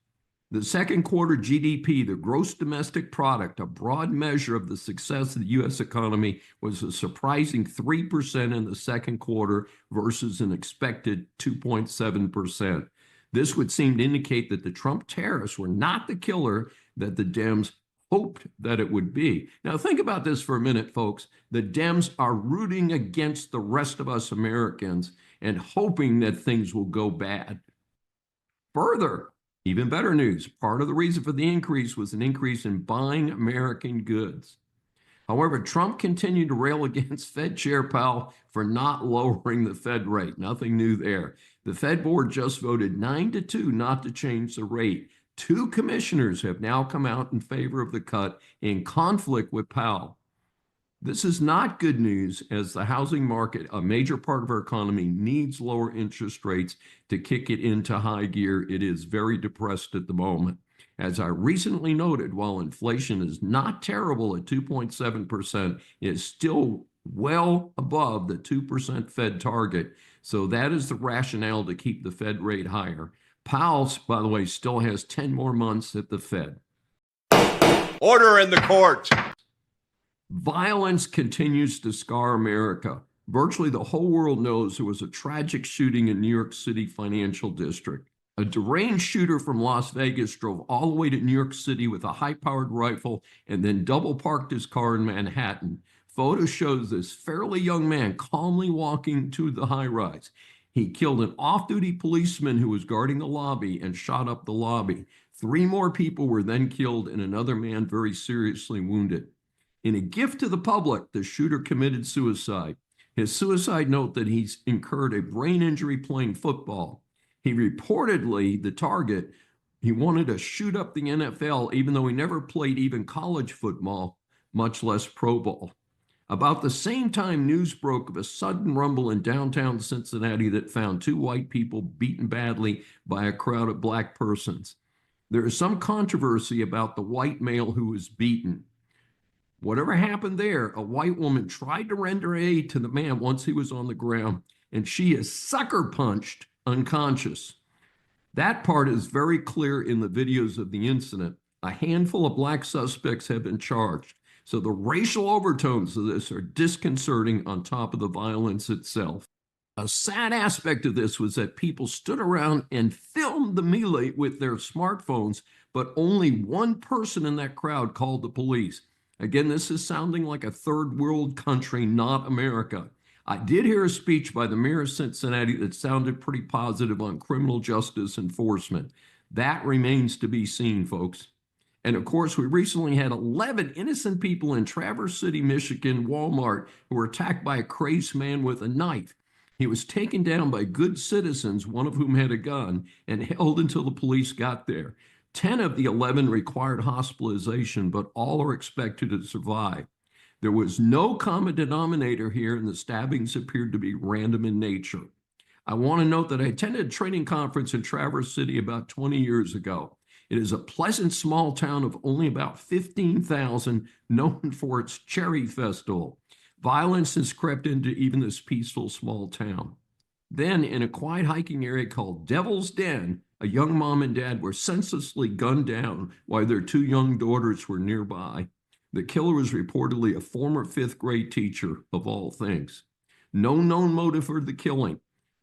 The second quarter GDP, the gross domestic product, a broad measure of the success of the U.S. economy, was a surprising 3% in the second quarter versus an expected 2.7%. This would seem to indicate that the Trump tariffs were not the killer that the Dems hoped that it would be. Now, think about this for a minute, folks. The Dems are rooting against the rest of us Americans and hoping that things will go bad. Further, even better news, part of the reason for the increase was an increase in buying American goods. However, Trump continued to rail against Fed Chair Powell for not lowering the Fed rate. Nothing new there. The Fed board just voted 9-2 not to change the rate. 2 commissioners have now come out in favor of the cut in conflict with Powell. This is not good news, as the housing market, a major part of our economy, needs lower interest rates to kick it into high gear. It is very depressed at the moment. As I recently noted, while inflation is not terrible at 2.7%, it is still well above the 2% Fed target. So that is the rationale to keep the Fed rate higher. Powell, by the way, still has 10 more months at the Fed. Order in the court. Violence continues to scar America. Virtually the whole world knows there was a tragic shooting in New York City financial district. A deranged shooter from Las Vegas drove all the way to New York City with a high-powered rifle and then double parked his car in Manhattan. Photo shows this fairly young man calmly walking to the high-rise. He killed an off-duty policeman who was guarding the lobby and shot up the lobby. 3 more people were then killed and another man very seriously wounded. In a gift to the public, the shooter committed suicide. His suicide note that he's incurred a brain injury playing football. He reportedly, the target, he wanted to shoot up the NFL, even though he never played even college football, much less pro ball. About the same time, news broke of a sudden rumble in downtown Cincinnati that found 2 white people beaten badly by a crowd of black persons. There is some controversy about the white male who was beaten. Whatever happened there, a white woman tried to render aid to the man once he was on the ground, and she is sucker punched unconscious. That part is very clear in the videos of the incident. A handful of black suspects have been charged. So the racial overtones of this are disconcerting on top of the violence itself. A sad aspect of this was that people stood around and filmed the melee with their smartphones, but only one person in that crowd called the police. Again, this is sounding like a third world country, not America. I did hear a speech by the mayor of Cincinnati that sounded pretty positive on criminal justice enforcement. That remains to be seen, folks. And of course, we recently had 11 innocent people in Traverse City, Michigan, Walmart, who were attacked by a crazed man with a knife. He was taken down by good citizens, one of whom had a gun, and held until the police got there. 10 of the 11 required hospitalization, but all are expected to survive. There was no common denominator here, and the stabbings appeared to be random in nature. I want to note that I attended a training conference in Traverse City about 20 years ago. It is a pleasant small town of only about 15,000, known for its cherry festival. Violence has crept into even this peaceful small town. Then, in a quiet hiking area called Devil's Den, a young mom and dad were senselessly gunned down while their 2 young daughters were nearby. The killer was reportedly a former 5th grade teacher, of all things. No known motive for the killing.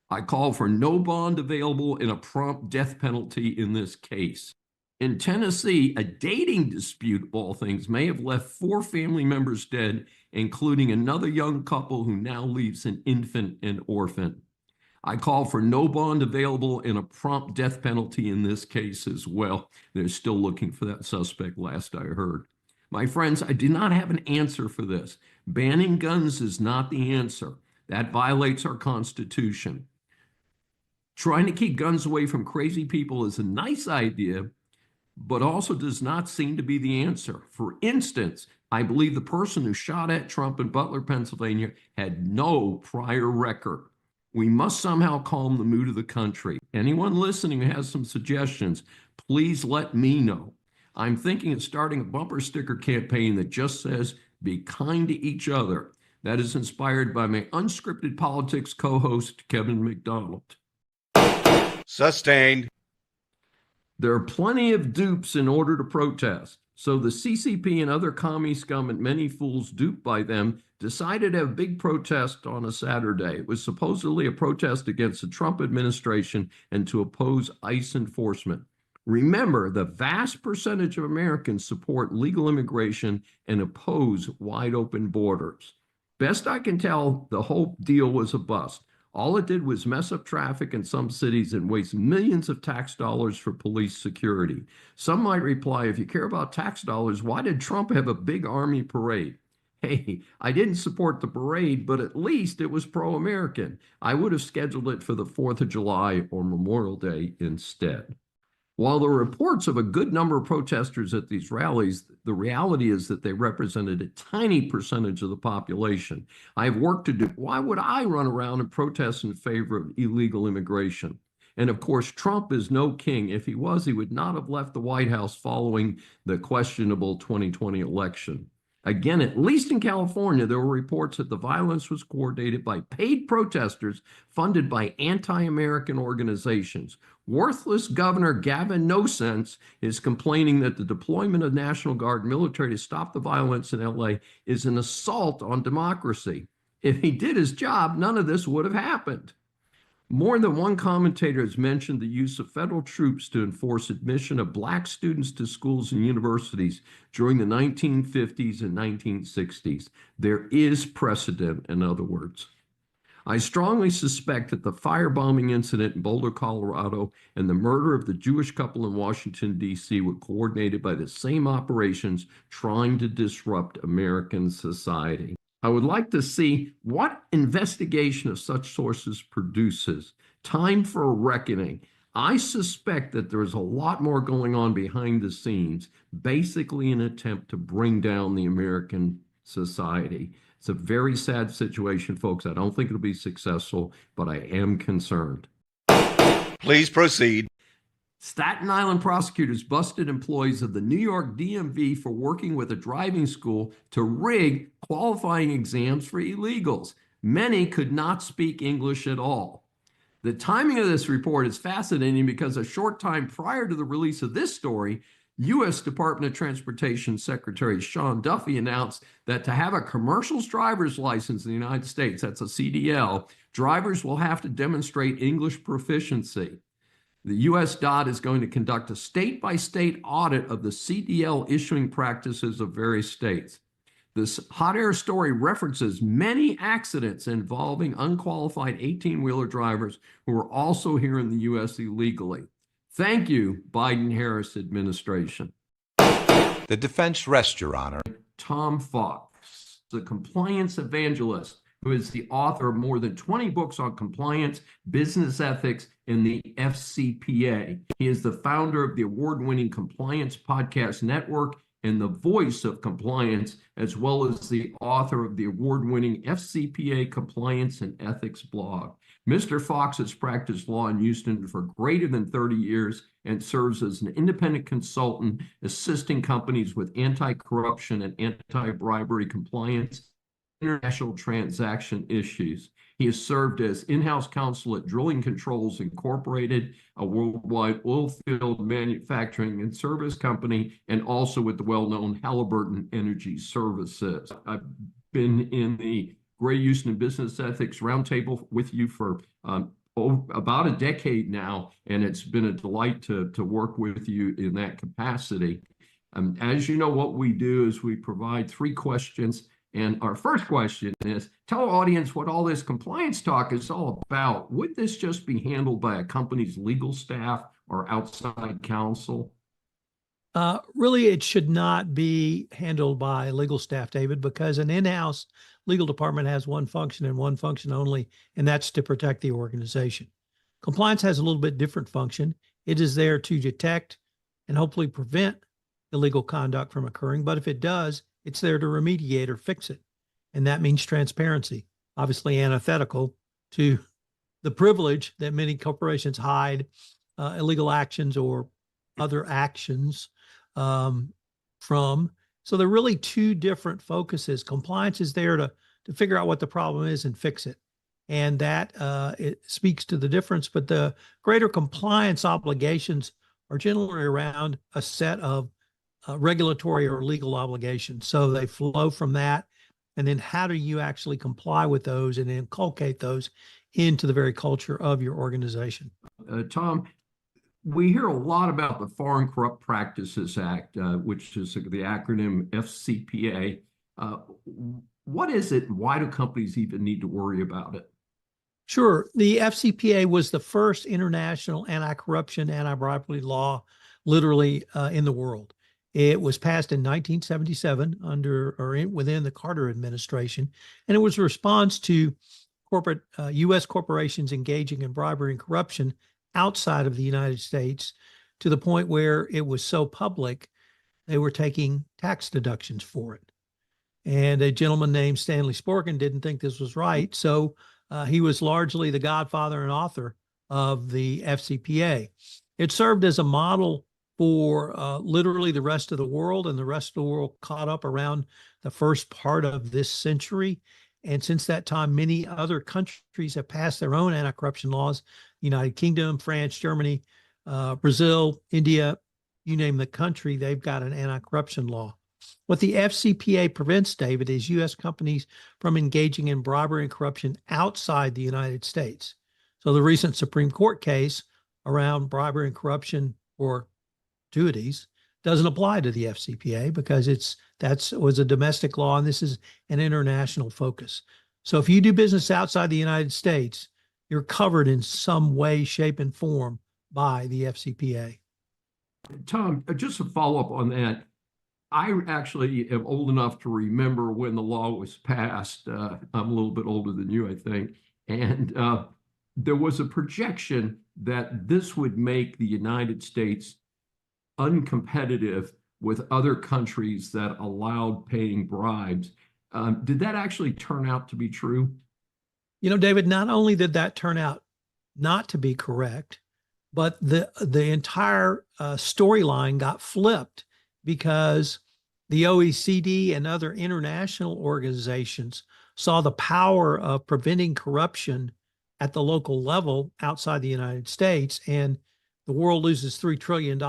I call for no bond available and a prompt death penalty in this case. In Tennessee, a dating dispute, of all things, may have left 4 family members dead, including another young couple who now leaves an infant and orphan. I call for no bond available and a prompt death penalty in this case as well. They're still looking for that suspect, last I heard. My friends, I do not have an answer for this. Banning guns is not the answer. That violates our Constitution. Trying to keep guns away from crazy people is a nice idea, but also does not seem to be the answer. For instance, I believe the person who shot at Trump in Butler, Pennsylvania, had no prior record. We must somehow calm the mood of the country. Anyone listening who has some suggestions, please let me know. I'm thinking of starting a bumper sticker campaign that just says, "Be kind to each other." That is inspired by my unscripted politics co-host, Kevin McDonald. Sustained. There are plenty of dupes in order to protest. So the CCP and other commie scum and many fools duped by them decided to have a big protest on a Saturday. It was supposedly a protest against the Trump administration and to oppose ICE enforcement. Remember, the vast percentage of Americans support legal immigration and oppose wide open borders. Best I can tell, the whole deal was a bust. All it did was mess up traffic in some cities and waste millions of tax dollars for police security. Some might reply, if you care about tax dollars, why did Trump have a big army parade? Hey, I didn't support the parade, but at least it was pro-American. I would have scheduled it for the 4th of July or Memorial Day instead. While there were reports of a good number of protesters at these rallies, the reality is that they represented a tiny percentage of the population. I have work to do. Why would I run around and protest in favor of illegal immigration? And of course, Trump is no king. If he was, he would not have left the White House following the questionable 2020 election. Again, at least in California, there were reports that the violence was coordinated by paid protesters funded by anti-American organizations. Worthless Governor Gavin No Sense is complaining that the deployment of National Guard military to stop the violence in LA is an assault on democracy. If he did his job, none of this would have happened. More than one commentator has mentioned the use of federal troops to enforce admission of Black students to schools and universities during the 1950s and 1960s. There is precedent, in other words. I strongly suspect that the firebombing incident in Boulder, Colorado, and the murder of the Jewish couple in Washington, D.C. were coordinated by the same operations trying to disrupt American society. I would like to see what investigation of such sources produces. Time for a reckoning. I suspect that there's a lot more going on behind the scenes, basically an attempt to bring down the American society. It's a very sad situation, folks. I don't think it'll be successful, but I am concerned. Please proceed. Staten Island prosecutors busted employees of the New York DMV for working with a driving school to rig qualifying exams for illegals. Many could not speak English at all. The timing of this report is fascinating because a short time prior to the release of this story, U.S. Department of Transportation Secretary Sean Duffy announced that to have a commercial driver's license in the United States, that's a CDL, drivers will have to demonstrate English proficiency. The U.S. DOT is going to conduct a state-by-state audit of the CDL issuing practices of various states. This hot air story references many accidents involving unqualified 18-wheeler drivers who are also here in the U.S. illegally. Thank you, Biden-Harris administration. The defense rests, Your Honor. Tom Fox, the compliance evangelist, who is the author of more than 20 books on compliance, business ethics, and the FCPA. He is the founder of the award-winning Compliance Podcast Network and the voice of compliance, as well as the author of the award-winning FCPA Compliance and Ethics blog. Mr. Fox has practiced law in Houston for greater than 30 years and serves as an independent consultant, assisting companies with anti-corruption and anti-bribery compliance, international transaction issues. He has served as in-house counsel at Drilling Controls Incorporated, a worldwide oil field manufacturing and service company, and also with the well-known Halliburton Energy Services. I've been in the Gray Houston Business Ethics Roundtable with you for about a decade now, and it's been a delight to work with you in that capacity. As you know, what we do is we provide 3 questions. And our first question is, tell our audience what all this compliance talk is all about. Would this just be handled by a company's legal staff or outside counsel? Really, it should not be handled by legal staff, David, because an in-house legal department has one function and one function only, and that's to protect the organization. Compliance has a little bit different function. It is there to detect and hopefully prevent illegal conduct from occurring. But if it does, it's there to remediate or fix it. And that means transparency, obviously antithetical to the privilege that many corporations hide illegal actions or other actions from. So they're really 2 different focuses. Compliance is there to figure out what the problem is and fix it. And that it speaks to the difference, but the greater compliance obligations are generally around a set of regulatory or legal obligations. So they flow from that. And then how do you actually comply with those and inculcate those into the very culture of your organization? Tom, we hear a lot about the Foreign Corrupt Practices Act, which is the acronym FCPA. What is it? Why do companies even need to worry about it? Sure. The FCPA was the first international anti-corruption, anti-bribery law literally in the world. It was passed in 1977 within the Carter administration, and it was a response to corporate U.S. corporations engaging in bribery and corruption outside of the United States, to the point where it was so public they were taking tax deductions for it. And a gentleman named Stanley Sporkin didn't think this was right, so he was largely the godfather and author of the FCPA. It served as a model for literally the rest of the world, and the rest of the world caught up around the first part of this century. And since that time, many other countries have passed their own anti-corruption laws: United Kingdom, France, Germany, Brazil, India, you name the country, they've got an anti-corruption law. What the FCPA prevents, David, is U.S. companies from engaging in bribery and corruption outside the United States. So the recent Supreme Court case around bribery and corruption or gratuities doesn't apply to the FCPA because that was a domestic law, and this is an international focus. So if you do business outside the United States, you're covered in some way, shape, and form by the FCPA. Tom, just to follow up on that, I actually am old enough to remember when the law was passed. I'm a little bit older than you, I think. And there was a projection that this would make the United States uncompetitive with other countries that allowed paying bribes. Did that actually turn out to be true? You know, David, not only did that turn out not to be correct, but the entire storyline got flipped, because the OECD and other international organizations saw the power of preventing corruption at the local level outside the United States. And the world loses $3 trillion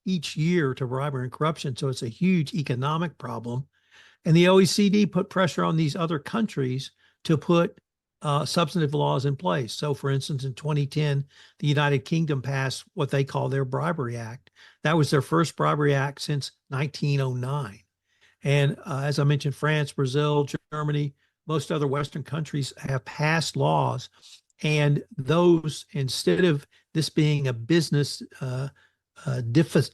each year to bribery and corruption. So it's a huge economic problem. And the OECD put pressure on these other countries to put substantive laws in place. So, for instance, in 2010, the United Kingdom passed what they call their Bribery Act. That was their first bribery act since 1909. And as I mentioned, France, Brazil, Germany, most other Western countries have passed laws. And those, instead of this being a business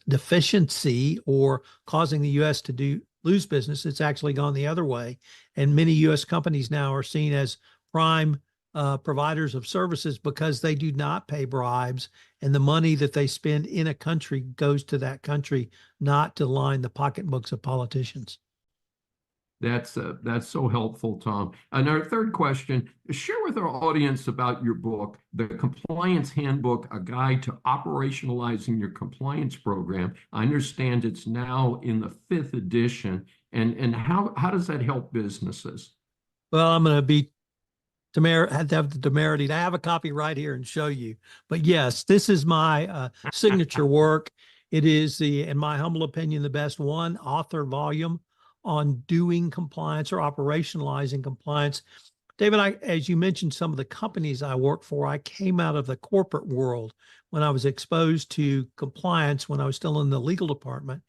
deficiency or causing the U.S. to lose business, it's actually gone the other way. And many U.S. companies now are seen as prime providers of services because they do not pay bribes, and the money that they spend in a country goes to that country, not to line the pocketbooks of politicians. That's so helpful, Tom. And our third question, share with our audience about your book, The Compliance Handbook, a guide to operationalizing your compliance program. I understand it's now in the 5th edition. And how does that help businesses? Well, I'm going to have the temerity to have a copy right here and show you. But yes, this is my signature work. It is, in my humble opinion, the best one author volume on doing compliance or operationalizing compliance. David, as you mentioned, some of the companies I work for, I came out of the corporate world when I was exposed to compliance when I was still in the legal department.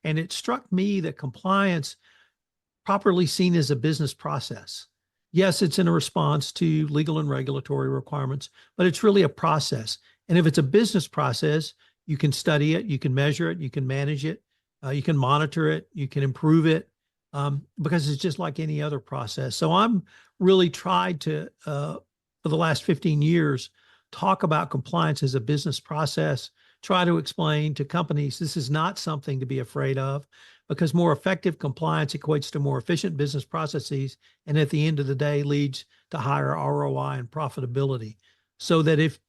And it struck me that compliance, properly seen as a business process, yes, it's in a response to legal and regulatory requirements, but it's really a process. And if it's a business process, you can study it, you can measure it, you can manage it, you can monitor it, you can improve it, because it's just like any other process. So I'm really tried to, for the last 15 years, talk about compliance as a business process, try to explain to companies this is not something to be afraid of, because more effective compliance equates to more efficient business processes, and at the end of the day leads to higher ROI and profitability. So that if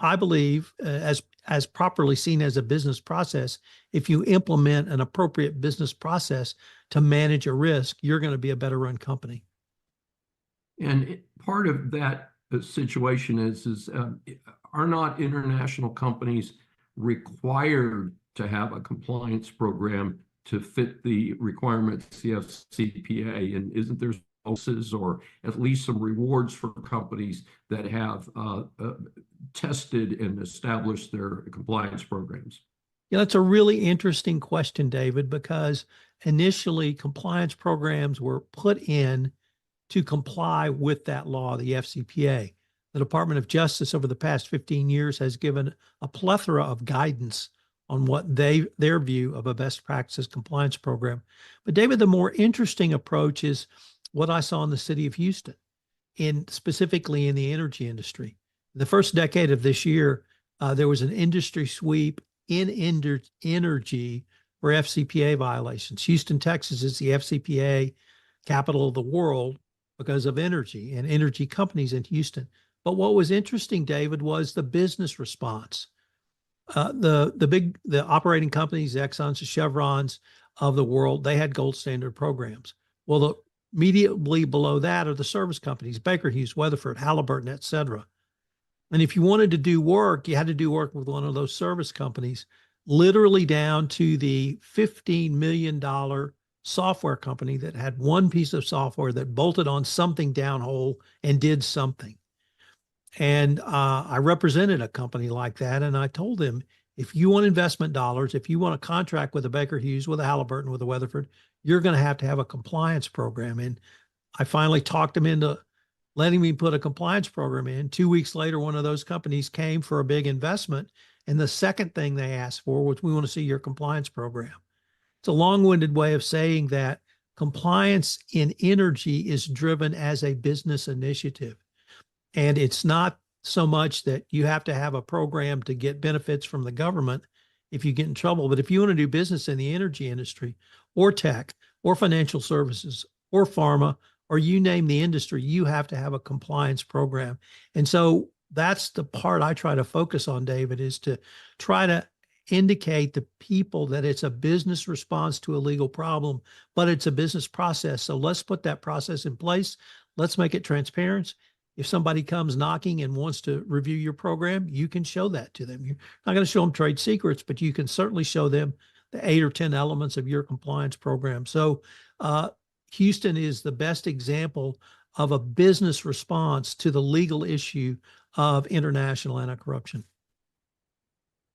I believe, as properly seen as a business process, if you implement an appropriate business process to manage a risk, you're going to be a better run company. And part of that situation is are not international companies required to have a compliance program to fit the requirements of the FCPA? And isn't there bonuses or at least some rewards for companies that have tested and established their compliance programs? Yeah, that's a really interesting question, David, because initially compliance programs were put in to comply with that law, the FCPA. The Department of Justice over the past 15 years has given a plethora of guidance on what their view of a best practices compliance program. But David, the more interesting approach is what I saw in the city of Houston, specifically in the energy industry. The first decade of this year, there was an industry sweep in energy for FCPA violations. Houston, Texas is the FCPA capital of the world because of energy and energy companies in Houston. But what was interesting, David, was the business response. The operating companies, the Exxons, the Chevrons of the world, they had gold standard programs. Well, immediately below that are the service companies, Baker Hughes, Weatherford, Halliburton, et cetera. And if you wanted to do work, you had to do work with one of those service companies, literally down to the $15 million software company that had one piece of software that bolted on something downhole and did something. And I represented a company like that. And I told them, if you want investment dollars, if you want a contract with a Baker Hughes, with a Halliburton, with a Weatherford, you're going to have a compliance program. And I finally talked them into letting me put a compliance program in. 2 weeks later, one of those companies came for a big investment. And the second thing they asked for was, we want to see your compliance program. It's a long-winded way of saying that compliance in energy is driven as a business initiative. And it's not so much that you have to have a program to get benefits from the government if you get in trouble. But if you want to do business in the energy industry or tech or financial services or pharma, or you name the industry, you have to have a compliance program. And so that's the part I try to focus on, David, is to try to indicate to people that it's a business response to a legal problem, but it's a business process. So let's put that process in place. Let's make it transparent. If somebody comes knocking and wants to review your program, you can show that to them. You're not going to show them trade secrets, but you can certainly show them the 8 or 10 elements of your compliance program. So Houston is the best example of a business response to the legal issue of international anti-corruption.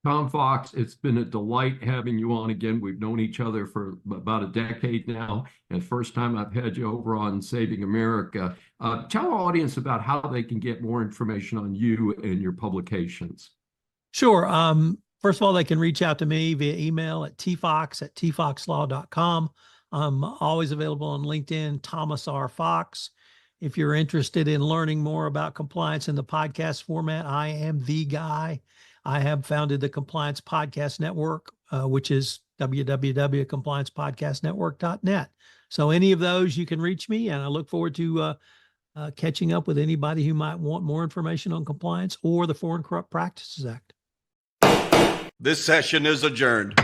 Tom Fox, it's been a delight having you on again. We've known each other for about a decade now, and first time I've had you over on Saving America. Tell our audience about how they can get more information on you and your publications. Sure. First of all, they can reach out to me via email at tfox@tfoxlaw.com. I'm always available on LinkedIn, Thomas R. Fox. If you're interested in learning more about compliance in the podcast format, I am the guy. I have founded the Compliance Podcast Network, which is www.compliancepodcastnetwork.net. So any of those, you can reach me, and I look forward to catching up with anybody who might want more information on compliance or the Foreign Corrupt Practices Act. This session is adjourned.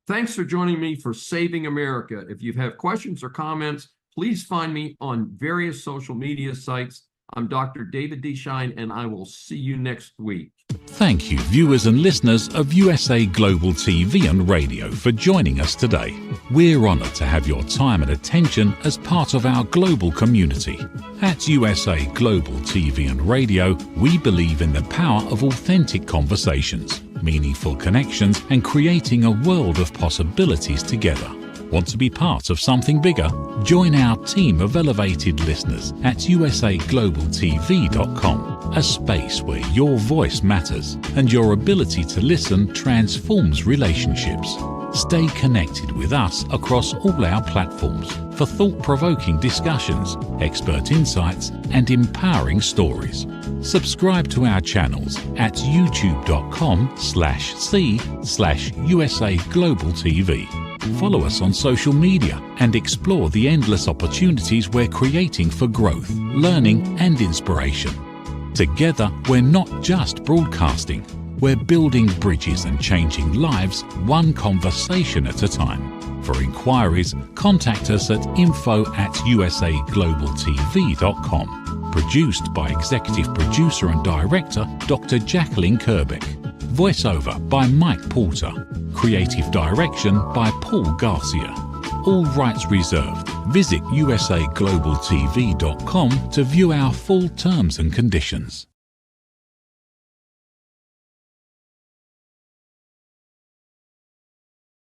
Thanks for joining me for Saving America. If you have questions or comments, please find me on various social media sites. I'm Dr. David D. SCHEIN, and I will see you next week. Thank you, viewers and listeners of USA Global TV and Radio, for joining us today. We're honored to have your time and attention as part of our global community. At USA Global TV and Radio, we believe in the power of authentic conversations, meaningful connections, and creating a world of possibilities together. Want to be part of something bigger? Join our team of elevated listeners at usaglobaltv.com, a space where your voice matters and your ability to listen transforms relationships. Stay connected with us across all our platforms for thought-provoking discussions, expert insights, and empowering stories. Subscribe to our channels at youtube.com/c/USA Global TV. Follow us on social media and explore the endless opportunities we're creating for growth, learning, and inspiration. Together, we're not just broadcasting, we're building bridges and changing lives one conversation at a time. For inquiries, contact us at info@usaglobaltv.com. Produced by Executive Producer and Director Dr. Jacqueline Kerbeck. Voiceover by Mike Porter. Creative direction by Paul Garcia. All rights reserved. Visit usaglobaltv.com to view our full terms and conditions.